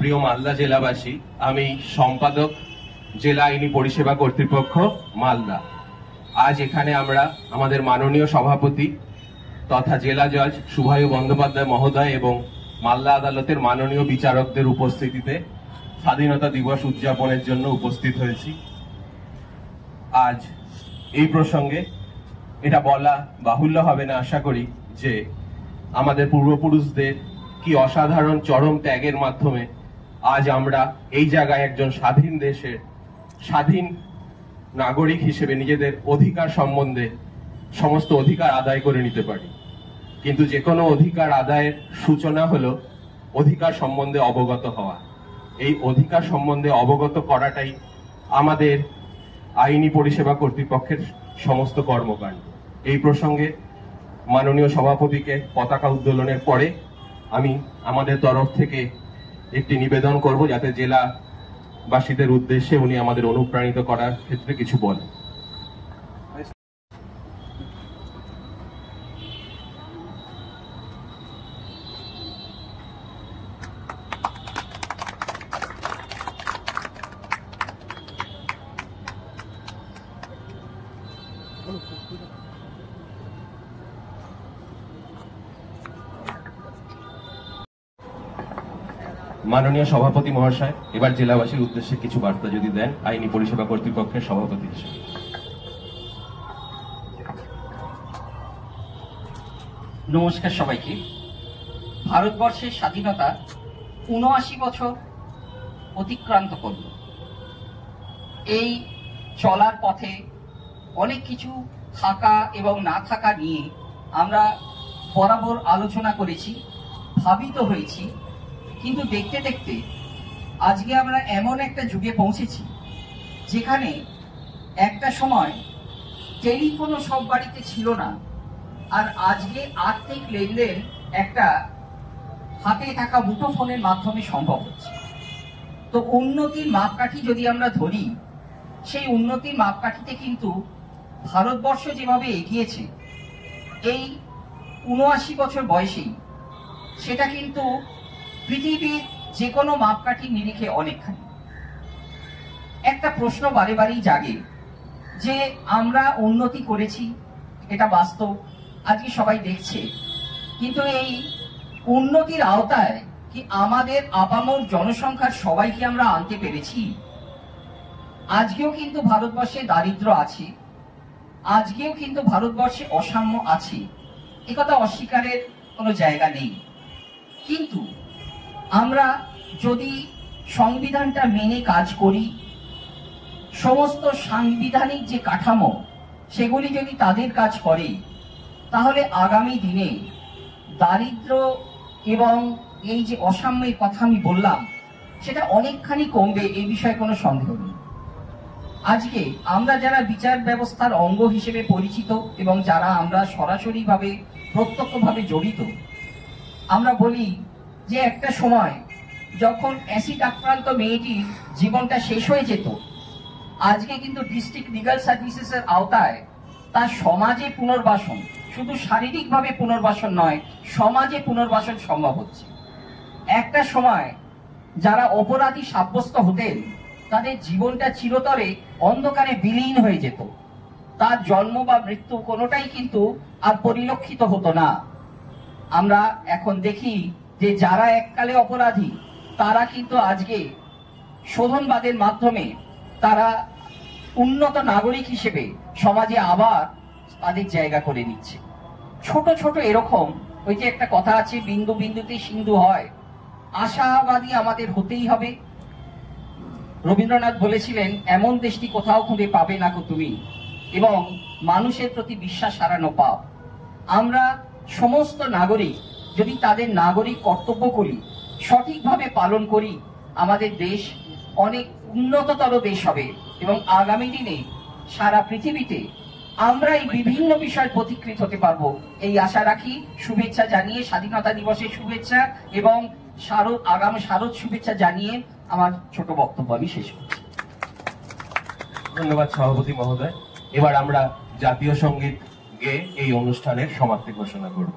প্রিয় মালদা জেলাবাসী, আমি সম্পাদক, জেলা আইনি পরিষেবা কর্তৃপক্ষ, মালদা। আজ এখানে আমরা আমাদের মাননীয় সভাপতি তথা জেলা জজ শুভায়ু বন্দ্যোপাধ্যায় মহোদয় এবং মালদা আদালতের মাননীয় বিচারকদের উপস্থিতিতে স্বাধীনতা দিবস উদযাপনের জন্য উপস্থিত হয়েছি। আজ এই প্রসঙ্গে এটা বলা বাহুল্য হবে না আশা করি যে আমাদের পূর্বপুরুষদের কি অসাধারণ চরম ত্যাগের মাধ্যমে আজ আমরা এই জায়গায় একজন স্বাধীন দেশের স্বাধীন নাগরিক হিসেবে নিজেদের অধিকার সম্বন্ধে সমস্ত অধিকার আদায় করে নিতে পারি। কিন্তু যে কোনো অধিকার আদায়ের সূচনা হলো অধিকার সম্বন্ধে অবগত হওয়া। এই অধিকার সম্বন্ধে অবগত করাটাই আমাদের আইনি পরিষেবা কর্তৃপক্ষের সমস্ত কর্মকাণ্ড। এই প্রসঙ্গে মাননীয় সভাপতিকে পতাকা উত্তোলনের পরে আমি আমাদের তরফ থেকে একটি নিবেদন করব, যাতে জেলাবাসীদের উদ্দেশ্যে উনি আমাদের অনুপ্রাণিত করার ক্ষেত্রে কিছু বলেন। মাননীয় সভাপতি মহাশয়, এবার জেলাবাসীর উদ্দেশ্যে কিছু বার্তা যদি দেন আইনি পরিষেবা কর্তৃপক্ষের সভাপতি হিসেবে। নমস্কার সবাইকে। ভারতবর্ষের স্বাধীনতা ৭৯ বছর অতিক্রান্ত করল। এই চলার পথে অনেক কিছু থাকা এবং না থাকা নিয়ে আমরা বরাবর আলোচনা করেছি, ভাবিত হয়েছি। কিন্তু দেখতে দেখতে আজকে আমরা এমন একটা যুগে পৌঁছেছি যেখানে একটা সময় টেলিফোনও সব বাড়িতে ছিল না, আর আজকে আর্থিক লেনদেন একটা হাতে থাকা মুঠোফোনের মাধ্যমে সম্ভব হচ্ছে। তো উন্নতির মাপকাঠি যদি আমরা ধরি, সেই উন্নতির মাপকাঠিতে কিন্তু ভারতবর্ষ যেভাবে এগিয়েছে এই ৭৯ বছর বয়সেই, সেটা কিন্তু পৃথিবীর যে কোনো মাপকাঠির নিরিখে অনেকখানি। একটা প্রশ্ন বারে বারেই জাগে যে আমরা উন্নতি করেছি, এটা বাস্তব, আজকে সবাই দেখছে, কিন্তু এই উন্নতির আওতায় কি আমাদের আপামর জনসংখ্যার সবাইকে আমরা আনতে পেরেছি? আজকেও কিন্তু ভারতবর্ষে দারিদ্র্য আছে, আজকেও কিন্তু ভারতবর্ষে অসাম্য আছে, একথা অস্বীকারের কোনো জায়গা নেই। কিন্তু আমরা যদি সংবিধানটা মেনে কাজ করি, সমস্ত সাংবিধানিক যে কাঠামো সেগুলি যদি তাদের কাজ করে, তাহলে আগামী দিনে দারিদ্র এবং এই যে অসাম্যের কথা আমি বললাম, সেটা অনেকখানি কমবে, এই বিষয়ে কোনো সন্দেহ নেই। আজকে আমরা যারা বিচার ব্যবস্থার অঙ্গ হিসেবে পরিচিত এবং যারা আমরা সরাসরিভাবে প্রত্যক্ষভাবে জড়িত, আমরা বলি যে একটা সময় যখন অ্যাসিড আক্রান্ত মেয়েটির জীবনটা শেষ হয়ে যেত, আজকে কিন্তু ডিস্ট্রিক্ট লিগাল সার্ভিসেসের আওতায় তার সমাজে পুনর্বাসন, শুধু শারীরিকভাবে পুনর্বাসন নয়, সমাজে পুনর্বাসন সম্ভব হচ্ছে। একটা সময় যারা অপরাধী সাব্যস্ত হতেন, তাদের জীবনটা চিরতরে অন্ধকারে বিলীন হয়ে যেত, তার জন্ম বা মৃত্যু কোনোটাই কিন্তু আর পরিলক্ষিত হতো না। আমরা এখন দেখি যে যারা এককালে অপরাধী, তারা কিন্তু আজকে শোধনবাদের মাধ্যমে তারা উন্নত নাগরিক হিসেবে সমাজে আবার তাদের জায়গা করে নিচ্ছে। ছোট ছোট এরকম, ওই যে একটা কথা আছে, বিন্দু বিন্দুতে সিন্ধু হয়, আশাবাদী আমাদের হতেই হবে। রবীন্দ্রনাথ বলেছিলেন, এমন দেশটি কোথাও খুঁজে পাবে না কো তুমি, এবং মানুষের প্রতি বিশ্বাস হারানো পাপ। আমরা সমস্ত নাগরিক যদি তাদের নাগরিক কর্তব্যগুলি সঠিকভাবে পালন করি, আমাদের দেশ অনেক উন্নততর দেশ হবে এবং আগামী দিনে সারা পৃথিবীতে আমরা এই বিভিন্ন বিষয় পথিকৃত হতে পারবো, এই আশা রাখি। শুভেচ্ছা জানিয়ে, স্বাধীনতা দিবসের শুভেচ্ছা এবং আগামী শারদ শুভেচ্ছা জানিয়ে আমার ছোট বক্তব্য আমি শেষ করছি। ধন্যবাদ সভাপতি মহোদয়। এবার আমরা জাতীয় সঙ্গীত গেয়ে এই অনুষ্ঠানের সমাপ্তি ঘোষণা করব।